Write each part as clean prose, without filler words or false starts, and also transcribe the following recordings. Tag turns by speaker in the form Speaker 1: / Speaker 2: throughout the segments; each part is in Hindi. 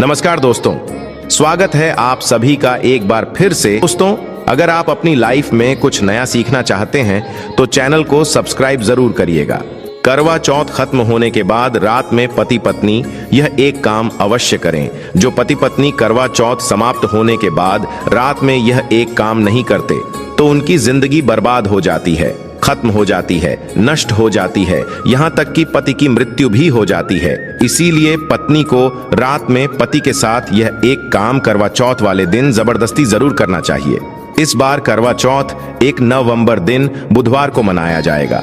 Speaker 1: नमस्कार दोस्तों, स्वागत है आप सभी का एक बार फिर से। दोस्तों, अगर आप अपनी लाइफ में कुछ नया सीखना चाहते हैं तो चैनल को सब्सक्राइब जरूर करिएगा। करवा चौथ खत्म होने के बाद रात में पति पत्नी यह एक काम अवश्य करें। जो पति पत्नी करवा चौथ समाप्त होने के बाद रात में यह एक काम नहीं करते तो उनकी जिंदगी बर्बाद हो जाती है, खत्म हो जाती है, नष्ट हो जाती है, यहाँ तक कि पति की मृत्यु भी हो जाती है। इसीलिए पत्नी को रात में पति के साथ यह एक काम करवा चौथ वाले दिन जबरदस्ती जरूर करना चाहिए। इस बार करवा चौथ 1 नवंबर दिन बुधवार को मनाया जाएगा।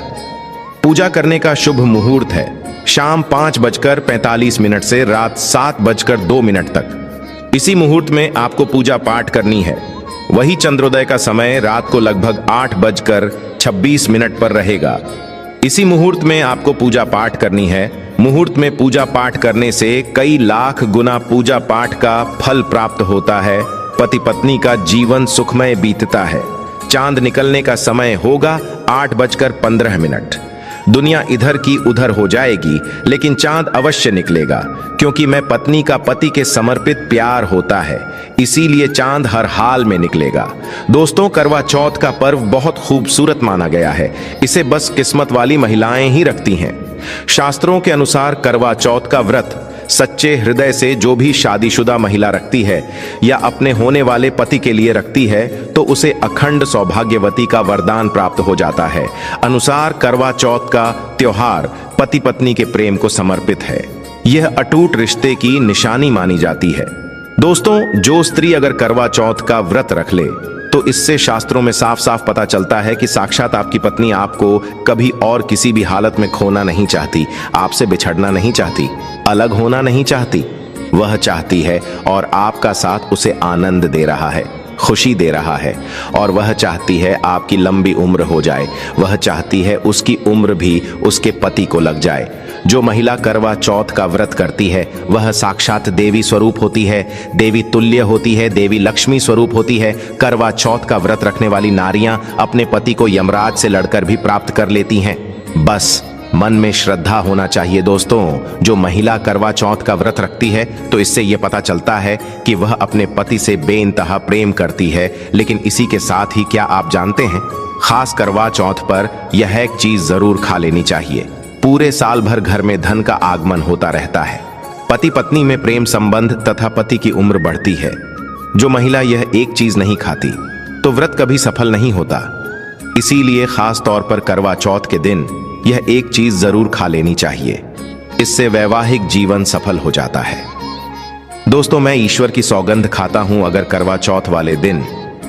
Speaker 1: पूजा करने का शुभ मुहूर्त है शाम 5:45 से रात 7:02 तक। इसी मुहूर्त में आपको पूजा पाठ करनी है। वही चंद्रोदय का समय रात को लगभग 8:26 पर रहेगा। इसी मुहूर्त में आपको पूजा पाठ करनी है। मुहूर्त में पूजा पाठ करने से कई लाख गुना पूजा पाठ का फल प्राप्त होता है। पति पत्नी का जीवन सुखमय बीतता है। चांद निकलने का समय होगा 8:15। दुनिया इधर की उधर हो जाएगी लेकिन चांद अवश्य निकलेगा, क्योंकि मैं पत्नी का पति के समर्पित प्यार होता है, इसीलिए चांद हर हाल में निकलेगा। दोस्तों, करवा चौथ का पर्व बहुत खूबसूरत माना गया है। इसे बस किस्मत वाली महिलाएं ही रखती हैं। शास्त्रों के अनुसार करवा चौथ का व्रत सच्चे हृदय से जो भी शादीशुदा महिला रखती है या अपने होने वाले पति के लिए रखती है तो उसे अखंड सौभाग्यवती का वरदान प्राप्त हो जाता है। अनुसार करवा चौथ का त्योहार पति पत्नी के प्रेम को समर्पित है। यह अटूट रिश्ते की निशानी मानी जाती है। दोस्तों, जो स्त्री अगर करवा चौथ का व्रत रख ले तो इससे शास्त्रों में साफ साफ पता चलता है कि साक्षात आपकी पत्नी आपको कभी और किसी भी हालत में खोना नहीं चाहती, आपसे बिछड़ना नहीं चाहती, अलग होना नहीं चाहती। वह चाहती है और आपका साथ उसे आनंद दे रहा है, खुशी दे रहा है, और वह चाहती है आपकी लंबी उम्र हो जाए। वह चाहती है उसकी उम्र भी उसके पति को लग जाए। जो महिला करवा चौथ का व्रत करती है वह साक्षात देवी स्वरूप होती है, देवी तुल्य होती है, देवी लक्ष्मी स्वरूप होती है। करवा चौथ का व्रत रखने वाली नारियां अपने पति को यमराज से लड़कर भी प्राप्त कर लेती हैं। बस मन में श्रद्धा होना चाहिए। दोस्तों, जो महिला करवा चौथ का व्रत रखती है तो इससे यह पता चलता है कि वह अपने पति से बेइंतहा प्रेम करती है। लेकिन इसी के साथ ही क्या आप जानते हैं, खास करवा चौथ पर यह एक चीज जरूर खा लेनी चाहिए। पूरे साल भर घर में धन का आगमन होता रहता है। पति पत्नी में प्रेम संबंध तथा पति की उम्र बढ़ती है। जो महिला यह एक चीज नहीं खाती तो व्रत कभी सफल नहीं होता। इसीलिए खास तौर पर करवा चौथ के दिन यह एक चीज जरूर खा लेनी चाहिए। इससे वैवाहिक जीवन सफल हो जाता है। दोस्तों, मैं ईश्वर की सौगंध खाता हूं, अगर करवा चौथ वाले दिन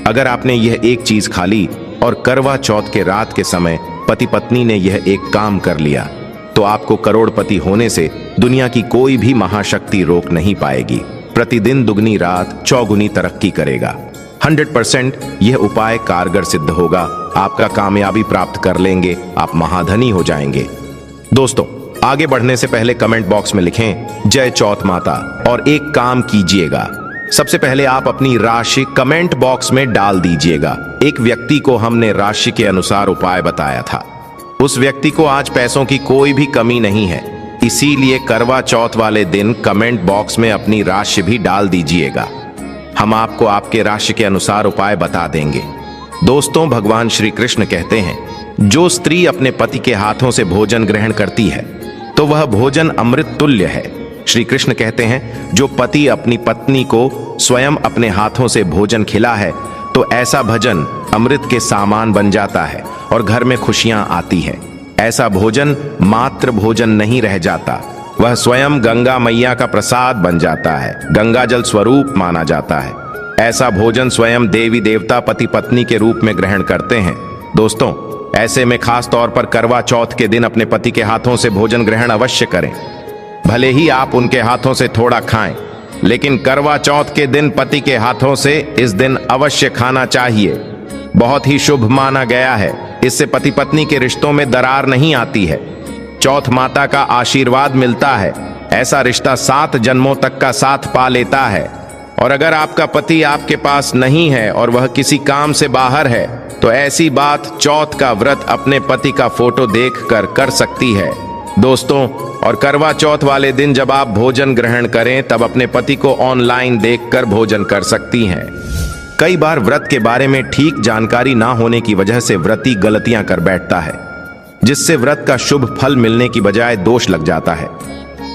Speaker 1: अगर आपने यह एक चीज खा ली और करवा चौथ के रात के समय पति पत्नी ने यह एक काम कर लिया तो आपको करोड़पति होने से दुनिया की कोई भी महाशक्ति रोक नहीं पाएगी। प्रतिदिन दुगनी रात चौगुनी तरक्की करेगा। 100% यह उपाय कारगर सिद्ध होगा। आपका कामयाबी प्राप्त कर लेंगे, आप महाधनी हो जाएंगे। दोस्तों, आगे बढ़ने से पहले कमेंट बॉक्स में लिखें जय चौथ माता और एक काम कीजिएगा। सबसे पहले आप अपनी राशि कमेंट बॉक्स में डाल दीजिएगा। एक व्यक्ति को हमने राशि के अनुसार उपाय बताया था। उस व्यक्ति को आज पैसों की कोई भी कमी नहीं है, इसीलिए करवा चौथ वाले दिन कमेंट बॉक्स में अपनी राशि भी डाल दीजिएगा। हम आपको आपके राशि के अनुसार उपाय बता देंगे। दोस्तों, भगवान श्री कृष्ण कहते हैं, जो स्त्री अपने पति के हाथों से भोजन ग्रहण करती है तो वह भोजन अमृत तुल्य है। श्री कृष्ण कहते हैं, जो पति अपनी पत्नी को स्वयं अपने हाथों से भोजन खिला है तो ऐसा भोजन अमृत के सामान बन जाता है और घर में खुशियां आती है। ऐसा भोजन मात्र भोजन नहीं रह जाता, वह स्वयं गंगा मैया का प्रसाद बन जाता है, गंगा जल स्वरूप माना जाता है। ऐसा भोजन स्वयं देवी देवता पति पत्नी के रूप में ग्रहण करते हैं। दोस्तों, ऐसे में खास तौर पर करवा चौथ के दिन अपने पति के हाथों से भोजन ग्रहण अवश्य करें। भले ही आप उनके हाथों से थोड़ा खाएं, लेकिन करवा चौथ के दिन पति के हाथों से इस दिन अवश्य खाना चाहिए। बहुत ही शुभ माना गया है। इससे पति पत्नी के रिश्तों में दरार नहीं आती है। चौथ माता का आशीर्वाद मिलता है। ऐसा रिश्ता 7 जन्मों तक का साथ पा लेता है। और अगर आपका पति आपके पास नहीं है और वह किसी काम से बाहर है तो ऐसी बात चौथ का व्रत अपने पति का फोटो देखकर कर सकती है। दोस्तों, और करवा चौथ वाले दिन जब आप भोजन ग्रहण करें तब अपने पति को ऑनलाइन देखकर भोजन कर सकती हैं। कई बार व्रत के बारे में ठीक जानकारी ना होने की वजह से व्रती गलतियां कर बैठता है, जिससे व्रत का शुभ फल मिलने की बजाय दोष लग जाता है।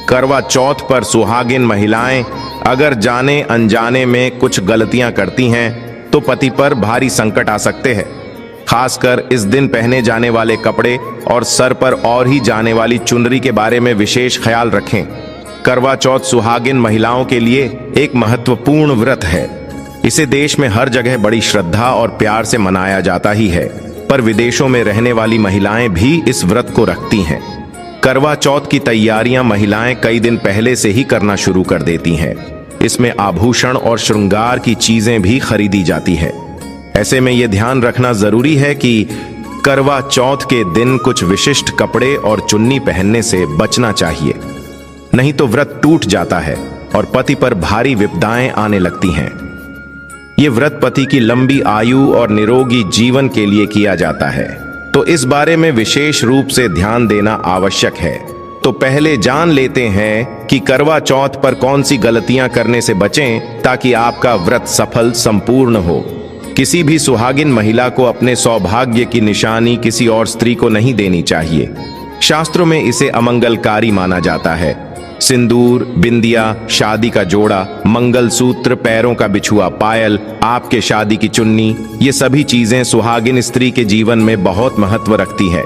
Speaker 1: करवा चौथ पर सुहागिन महिलाएं अगर जाने अनजाने में कुछ गलतियां करती हैं तो पति पर भारी संकट आ सकते हैं। खासकर इस दिन पहने जाने वाले कपड़े और सर पर और ही जाने वाली चुनरी के बारे में विशेष ख्याल रखें। करवा चौथ सुहागिन महिलाओं के लिए एक महत्वपूर्ण व्रत है। इसे देश में हर जगह बड़ी श्रद्धा और प्यार से मनाया जाता ही है, पर विदेशों में रहने वाली महिलाएं भी इस व्रत को रखती हैं। करवा चौथ की तैयारियां महिलाएं कई दिन पहले से ही करना शुरू कर देती हैं। इसमें आभूषण और श्रृंगार की चीजें भी खरीदी जाती है। ऐसे में यह ध्यान रखना जरूरी है कि करवा चौथ के दिन कुछ विशिष्ट कपड़े और चुन्नी पहनने से बचना चाहिए, नहीं तो व्रत टूट जाता है और पति पर भारी विपदाएं आने लगती हैं। ये व्रत पति की लंबी आयु और निरोगी जीवन के लिए किया जाता है, तो इस बारे में विशेष रूप से ध्यान देना आवश्यक है। तो पहले जान लेते हैं कि करवा चौथ पर कौन सी गलतियां करने से बचें ताकि आपका व्रत सफल संपूर्ण हो। किसी भी सुहागिन महिला को अपने सौभाग्य की निशानी किसी और स्त्री को नहीं देनी चाहिए। शास्त्रों में इसे अमंगलकारी माना जाता है। सिंदूर, बिंदिया, शादी का जोड़ा, मंगलसूत्र, पैरों का बिछुआ पायल, आपके शादी की चुन्नी, ये सभी चीजें सुहागिन स्त्री के जीवन में बहुत महत्व रखती है।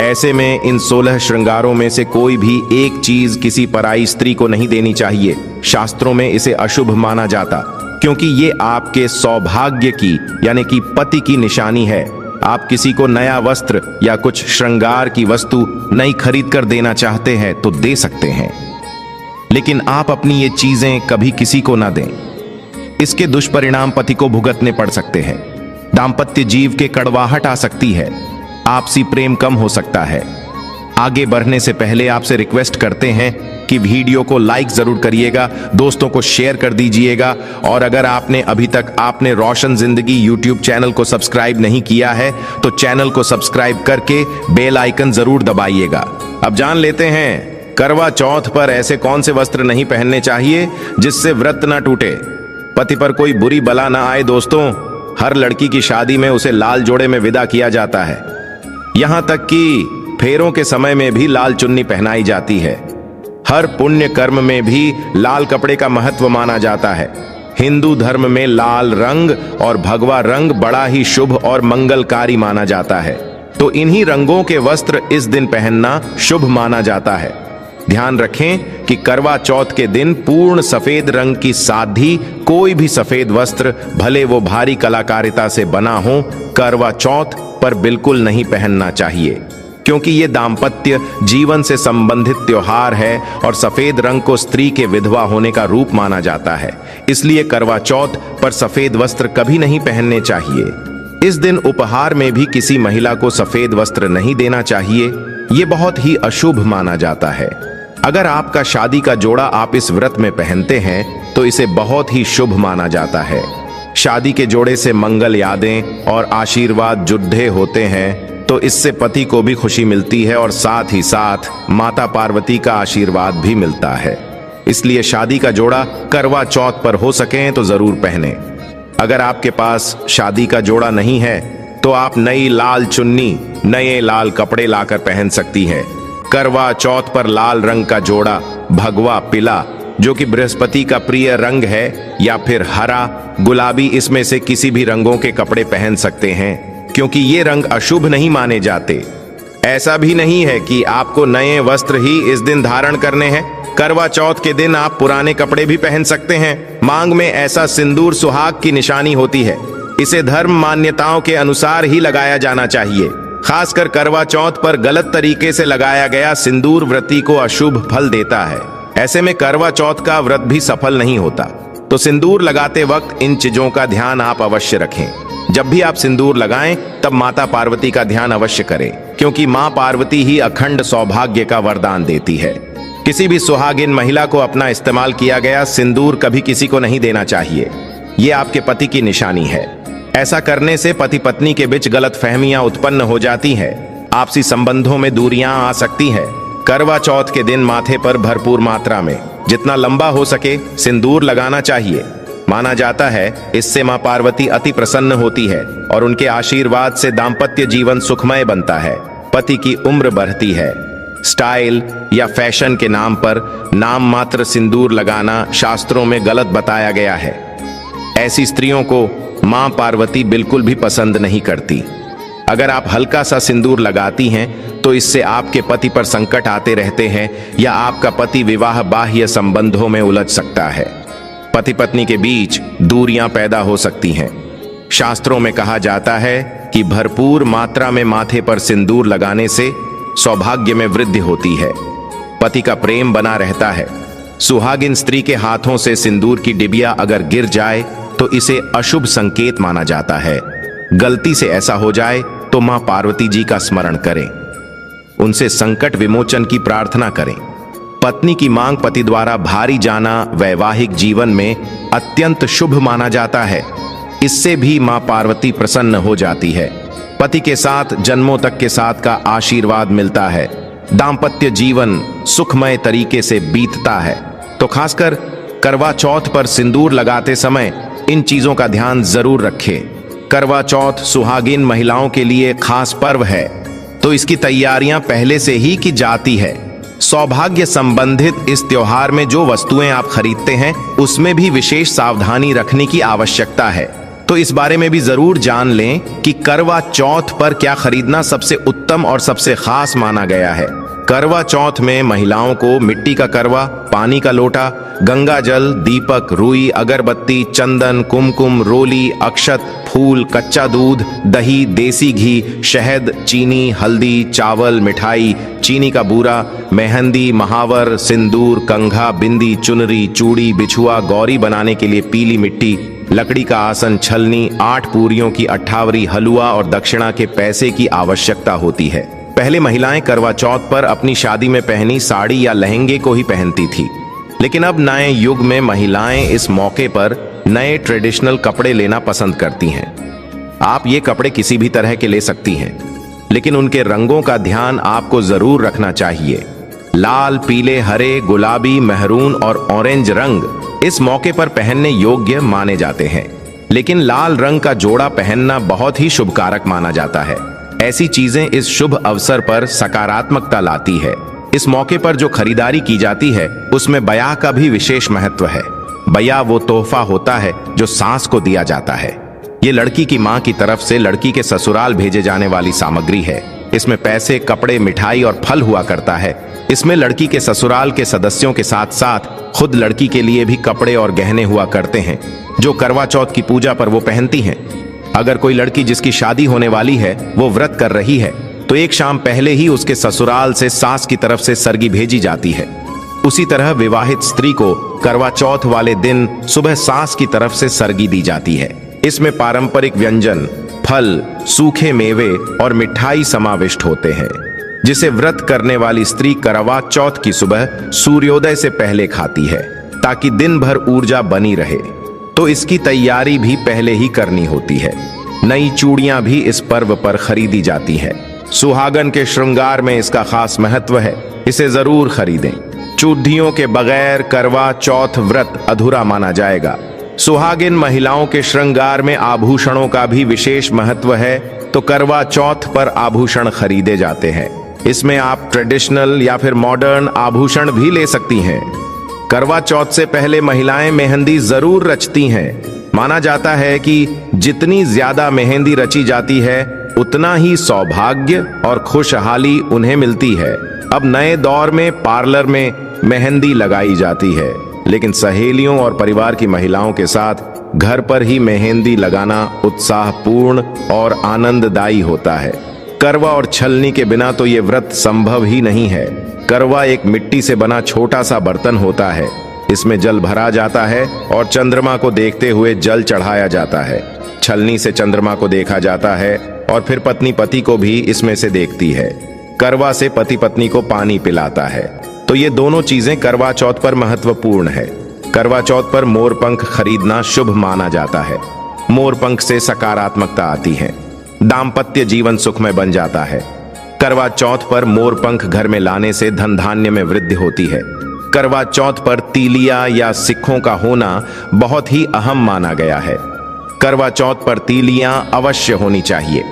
Speaker 1: ऐसे में इन 16 श्रृंगारों में से कोई भी एक चीज किसी पराई स्त्री को नहीं देनी चाहिए। शास्त्रों में इसे अशुभ माना जाता, क्योंकि ये आपके सौभाग्य की यानी कि पति की निशानी है। आप किसी को नया वस्त्र या कुछ श्रृंगार की वस्तु नई खरीद कर देना चाहते हैं तो दे सकते हैं, लेकिन आप अपनी ये चीजें कभी किसी को ना दें। इसके दुष्परिणाम पति को भुगतने पड़ सकते हैं। दाम्पत्य जीव के कड़वाहट आ सकती है, आपसी प्रेम कम हो सकता है। आगे बढ़ने से पहले आपसे रिक्वेस्ट करते हैं कि वीडियो को लाइक जरूर करिएगा, दोस्तों को शेयर कर दीजिएगा, और अगर आपने अभी तक आपने रोशन जिंदगी यूट्यूब चैनल को सब्सक्राइब नहीं किया है तो चैनल को सब्सक्राइब करके बेल आइकन जरूर दबाइएगा। अब जान लेते हैं करवा चौथ पर ऐसे कौन से वस्त्र नहीं पहनने चाहिए जिससे व्रत ना टूटे, पति पर कोई बुरी बला ना आए। दोस्तों, हर लड़की की शादी में उसे लाल जोड़े में विदा किया जाता है, यहां तक कि फेरों के समय में भी लाल चुन्नी पहनाई जाती है। हर पुण्य कर्म में भी लाल कपड़े का महत्व माना जाता है। हिंदू धर्म में लाल रंग और भगवा रंग बड़ा ही शुभ और मंगलकारी माना जाता है, तो इन्हीं रंगों के वस्त्र इस दिन पहनना शुभ माना जाता है। ध्यान रखें कि करवा चौथ के दिन पूर्ण सफेद रंग की साधी कोई भी सफेद वस्त्र, भले वो भारी कलाकारिता से बना हो, करवा चौथ पर बिल्कुल नहीं पहनना चाहिए, क्योंकि ये दाम्पत्य जीवन से संबंधित त्योहार है और सफेद रंग को स्त्री के विधवा होने का रूप माना जाता है। इसलिए करवा चौथ पर सफेद वस्त्र कभी नहीं पहनने चाहिए। इस दिन उपहार में भी किसी महिला को सफेद वस्त्र नहीं देना चाहिए, ये बहुत ही अशुभ माना जाता है। अगर आपका शादी का जोड़ा आप इस व्रत में पहनते हैं तो इसे बहुत ही शुभ माना जाता है। शादी के जोड़े से मंगल यादें और आशीर्वाद जुड़े होते हैं, तो इससे पति को भी खुशी मिलती है और साथ ही साथ माता पार्वती का आशीर्वाद भी मिलता है। इसलिए शादी का जोड़ा करवा चौथ पर हो सके तो जरूर पहने। अगर आपके पास शादी का जोड़ा नहीं है तो आप नई लाल चुन्नी, नए लाल कपड़े लाकर पहन सकती है। करवा चौथ पर लाल रंग का जोड़ा, भगवा पीला जो कि बृहस्पति का प्रिय रंग है, या फिर हरा, गुलाबी, इसमें से किसी भी रंगों के कपड़े पहन सकते हैं, क्योंकि ये रंग अशुभ नहीं माने जाते। ऐसा भी नहीं है कि आपको नए वस्त्र ही इस दिन धारण करने हैं। करवा चौथ के दिन आप पुराने कपड़े भी पहन सकते हैं। मांग में ऐसा सिंदूर सुहाग की निशानी होती है, इसे धर्म मान्यताओं के अनुसार ही लगाया जाना चाहिए। खासकर करवा चौथ पर गलत तरीके से लगाया गया सिंदूर व्रती को अशुभ फल देता है। ऐसे में करवा चौथ का व्रत भी सफल नहीं होता। तो सिंदूर लगाते वक्त इन चीजों का ध्यान आप अवश्य रखें। जब भी आप सिंदूर लगाएं तब माता पार्वती का ध्यान अवश्य करें, क्योंकि मां पार्वती ही अखंड सौभाग्य का वरदान देती है। किसी भी सुहागिन महिला को अपना इस्तेमाल किया गया सिंदूर कभी किसी को नहीं देना चाहिए। ये आपके पति की निशानी है। ऐसा करने से पति पत्नी के बीच गलत फहमियां उत्पन्न हो जाती है, आपसी संबंधों में दूरियां आ सकती है। करवा चौथ के दिन माथे पर भरपूर मात्रा में जितना लंबा हो सके सिंदूर लगाना चाहिए। माना जाता है इससे मां पार्वती अति प्रसन्न होती है और उनके आशीर्वाद से दाम्पत्य जीवन सुखमय बनता है, पति की उम्र बढ़ती है। स्टाइल या फैशन के नाम पर नाम मात्र सिंदूर लगाना शास्त्रों में गलत बताया गया है। ऐसी स्त्रियों को मां पार्वती बिल्कुल भी पसंद नहीं करती। अगर आप हल्का सा सिंदूर लगाती हैं तो इससे आपके पति पर संकट आते रहते हैं या आपका पति विवाह बाह्य संबंधों में उलझ सकता है। पति पत्नी के बीच दूरियां पैदा हो सकती हैं। शास्त्रों में कहा जाता है कि भरपूर मात्रा में माथे पर सिंदूर लगाने से सौभाग्य में वृद्धि होती है, पति का प्रेम बना रहता है। सुहागिन स्त्री के हाथों से सिंदूर की डिबिया अगर गिर जाए तो इसे अशुभ संकेत माना जाता है। गलती से ऐसा हो जाए तो मां पार्वती जी का स्मरण करें, उनसे संकट विमोचन की प्रार्थना करें। पत्नी की मांग पति द्वारा भारी जाना वैवाहिक जीवन में अत्यंत शुभ माना जाता है। इससे भी मां पार्वती प्रसन्न हो जाती है। पति के साथ जन्मों तक के साथ का आशीर्वाद मिलता है। दाम्पत्य जीवन सुखमय तरीके से बीतता है। तो खासकर करवा चौथ पर सिंदूर लगाते समय इन चीजों का ध्यान जरूर रखें। करवा चौथ सुहागिन महिलाओं के लिए खास पर्व है, तो इसकी तैयारियां पहले से ही की जाती है। सौभाग्य संबंधित इस त्योहार में जो वस्तुएं आप खरीदते हैं उसमें भी विशेष सावधानी रखने की आवश्यकता है। तो इस बारे में भी जरूर जान लें कि करवा चौथ पर क्या खरीदना सबसे उत्तम और सबसे खास माना गया है। करवा चौथ में महिलाओं को मिट्टी का करवा, पानी का लोटा, गंगा जल, दीपक, रुई, अगरबत्ती, चंदन, कुमकुम, रोली, अक्षत, फूल, कच्चा दूध, दही, देसी घी, शहद, चीनी, हल्दी, चावल, मिठाई, चीनी का बूरा, मेहंदी, महावर, सिंदूर, कंघा, बिंदी, चुनरी, चूड़ी, बिछुआ, गौरी बनाने के लिए पीली मिट्टी, लकड़ी का आसन, छलनी, 8 पूरियों की 28 हलवा और दक्षिणा के पैसे की आवश्यकता होती है। पहले महिलाएं करवा चौथ पर अपनी शादी में पहनी साड़ी या लहंगे को ही पहनती थी, लेकिन अब नए युग में महिलाएं इस मौके पर नए ट्रेडिशनल कपड़े लेना पसंद करती हैं। आप ये कपड़े किसी भी तरह के ले सकती हैं, लेकिन उनके रंगों का ध्यान आपको जरूर रखना चाहिए। लाल, पीले, हरे, गुलाबी, मेहरून और ऑरेंज रंग इस मौके पर पहनने योग्य माने जाते हैं, लेकिन लाल रंग का जोड़ा पहनना बहुत ही शुभकारक माना जाता है। ऐसी चीजें इस शुभ अवसर पर सकारात्मकता लाती है। इस मौके पर जो खरीदारी की जाती है उसमें बयाह का भी विशेष महत्व है। बयाह वो तोहफा होता है जो सास को दिया जाता है। ये लड़की की मां की तरफ से लड़की के ससुराल भेजे जाने वाली सामग्री है। इसमें पैसे, कपड़े, मिठाई और फल हुआ करता है। इसमें लड़की के ससुराल के सदस्यों के साथ साथ खुद लड़की के लिए भी कपड़े और गहने हुआ करते हैं, जो करवा चौथ की पूजा पर वो पहनती हैं। अगर कोई लड़की जिसकी शादी होने वाली है वो व्रत कर रही है तो एक शाम पहले ही उसके ससुराल से सास की तरफ से सरगी भेजी जाती है। उसी तरह विवाहित स्त्री को करवा चौथ वाले दिन सुबह सास की तरफ से सरगी दी जाती है। इसमें पारंपरिक व्यंजन, फल, सूखे मेवे और मिठाई समाविष्ट होते हैं, जिसे व्रत करने वाली स्त्री करवा चौथ की सुबह सूर्योदय से पहले खाती है ताकि दिन भर ऊर्जा बनी रहे। तो इसकी तैयारी भी पहले ही करनी होती है। नई चूड़ियां भी इस पर्व पर खरीदी जाती है। सुहागन के श्रृंगार में इसका खास महत्व है, इसे जरूर खरीदें। चूड़ियों के बगैर करवा चौथ व्रत अधूरा माना जाएगा। सुहागिन महिलाओं के श्रृंगार में आभूषणों का भी विशेष महत्व है, तो करवा चौथ पर आभूषण खरीदे जाते हैं। इसमें आप ट्रेडिशनल या फिर मॉडर्न आभूषण भी ले सकती हैं। करवा चौथ से पहले महिलाएं मेहंदी जरूर रचती हैं। माना जाता है कि जितनी ज्यादा मेहंदी रची जाती है उतना ही सौभाग्य और खुशहाली उन्हें मिलती है। अब नए दौर में पार्लर में मेहंदी लगाई जाती है, लेकिन सहेलियों और परिवार की महिलाओं के साथ घर पर ही मेहंदी लगाना उत्साहपूर्ण और आनंददायी होता है। करवा और छलनी के बिना तो ये व्रत संभव ही नहीं है। करवा एक मिट्टी से बना छोटा सा बर्तन होता है। इसमें जल भरा जाता है और चंद्रमा को देखते हुए जल चढ़ाया जाता है। छलनी से चंद्रमा को देखा जाता है और फिर पत्नी पति को भी इसमें से देखती है। करवा से पति पत्नी को पानी पिलाता है। तो ये दोनों चीजें करवा चौथ पर महत्वपूर्ण है। करवा चौथ पर मोरपंख खरीदना शुभ माना जाता है। मोरपंख से सकारात्मकता आती है, दाम्पत्य जीवन सुखमय बन जाता है। करवा चौथ पर मोर पंख घर में लाने से धन धान्य में वृद्धि होती है। करवा चौथ पर तीलिया या सिक्कों का होना बहुत ही अहम माना गया है। करवा चौथ पर तीलियां अवश्य होनी चाहिए।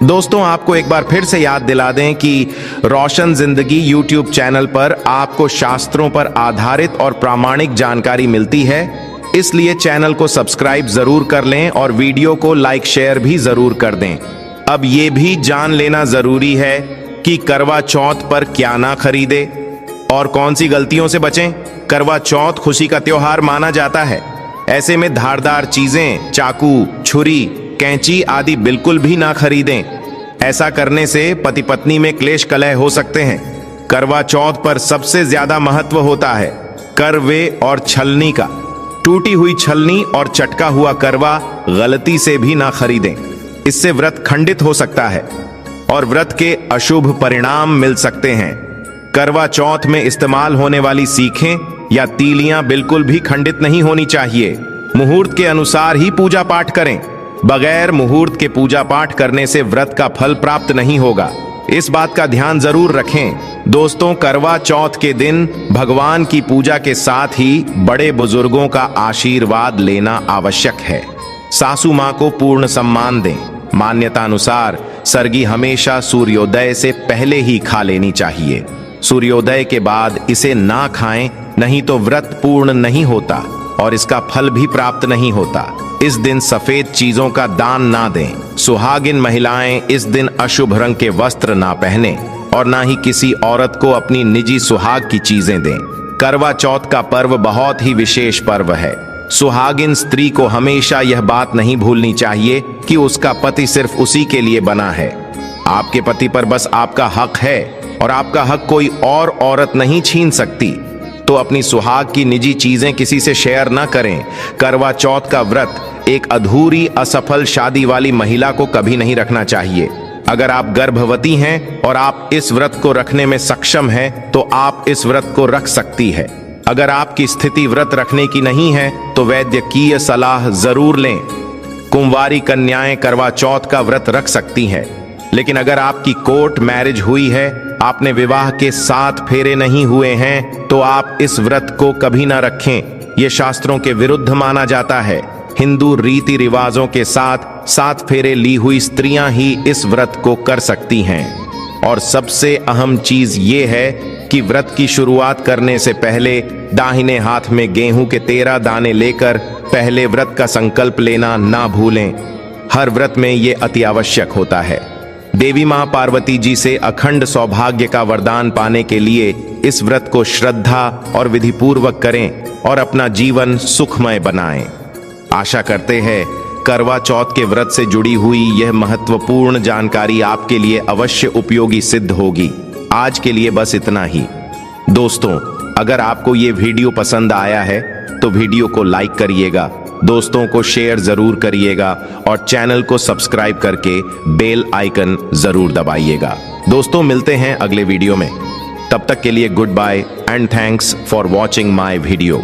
Speaker 1: दोस्तों, आपको एक बार फिर से याद दिला दें कि रोशन जिंदगी यूट्यूब चैनल पर आपको शास्त्रों पर आधारित और प्रामाणिक जानकारी मिलती है, इसलिए चैनल को सब्सक्राइब जरूर कर लें और वीडियो को लाइक शेयर भी जरूर कर दें। अब ये भी जान लेना जरूरी है कि करवा चौथ पर क्या ना खरीदे और कौन सी गलतियों से बचें। करवा चौथ खुशी का त्योहार माना जाता है, ऐसे में धारदार चीजें, चाकू, छुरी, कैंची आदि बिल्कुल भी ना खरीदें। ऐसा करने से पति पत्नी में क्लेश कलह हो सकते हैं। करवा चौथ पर सबसे ज्यादा महत्व होता है करवे और छलनी का। टूटी हुई छलनी और चटका हुआ करवा गलती से भी ना खरीदें, इससे व्रत खंडित हो सकता है और व्रत के अशुभ परिणाम मिल सकते हैं। करवा चौथ में इस्तेमाल होने वाली सीखें या तीलियां बिल्कुल भी खंडित नहीं होनी चाहिए। मुहूर्त के अनुसार ही पूजा पाठ करें। बगैर मुहूर्त के पूजा पाठ करने से व्रत का फल प्राप्त नहीं होगा, इस बात का ध्यान जरूर रखें। दोस्तों, करवा चौथ के दिन भगवान की पूजा के साथ ही बड़े बुजुर्गों का आशीर्वाद लेना आवश्यक है। सासू मां को पूर्ण सम्मान दें। मान्यता अनुसार सरगी हमेशा सूर्योदय से पहले ही खा लेनी चाहिए। सूर्योदय के बाद इसे ना खाएं, नहीं तो व्रत पूर्ण नहीं होता और इसका फल भी प्राप्त नहीं होता। इस दिन सफेद चीजों का दान ना दें। सुहागिन महिलाएं इस दिन अशुभ रंग के वस्त्र ना पहने और ना ही किसी औरत को अपनी निजी सुहाग की चीजें दें। करवा चौथ का पर्व बहुत ही विशेष पर्व है। सुहागिन स्त्री को हमेशा यह बात नहीं भूलनी चाहिए कि उसका पति सिर्फ उसी के लिए बना है। आपके पति पर बस आपका हक है और आपका हक कोई और औरत नहीं छीन सकती, तो अपनी सुहाग की निजी चीजें किसी से शेयर ना करें। करवा चौथ का व्रत एक अधूरी असफल शादी वाली महिला को कभी नहीं रखना चाहिए। अगर आप गर्भवती हैं और आप इस व्रत को रखने में सक्षम हैं, तो आप इस व्रत को रख सकती है। अगर आपकी स्थिति व्रत रखने की नहीं है तो वैद्यकीय सलाह जरूर लें। कुंवारी कन्याएं करवा चौथ का व्रत रख सकती हैं, लेकिन अगर आपकी कोर्ट मैरिज हुई है, आपने विवाह के 7 फेरे नहीं हुए हैं, तो आप इस व्रत को कभी ना रखें। यह शास्त्रों के विरुद्ध माना जाता है। हिंदू रीति रिवाजों के साथ 7 फेरे ली हुई स्त्रियां ही इस व्रत को कर सकती हैं। और सबसे अहम चीज ये है कि व्रत की शुरुआत करने से पहले दाहिने हाथ में गेहूं के 13 दाने लेकर पहले व्रत का संकल्प लेना ना भूलें। हर व्रत में ये अति आवश्यक होता है। देवी मां पार्वती जी से अखंड सौभाग्य का वरदान पाने के लिए इस व्रत को श्रद्धा और विधिपूर्वक करें और अपना जीवन सुखमय बनाएं। आशा करते हैं करवा चौथ के व्रत से जुड़ी हुई यह महत्वपूर्ण जानकारी आपके लिए अवश्य उपयोगी सिद्ध होगी। आज के लिए बस इतना ही। दोस्तों, अगर आपको ये वीडियो पसंद आया है तो वीडियो को लाइक करिएगा, दोस्तों को शेयर जरूर करिएगा और चैनल को सब्सक्राइब करके बेल आइकन जरूर दबाइएगा। दोस्तों, मिलते हैं अगले वीडियो में। तब तक के लिए goodbye and thanks for watching my video.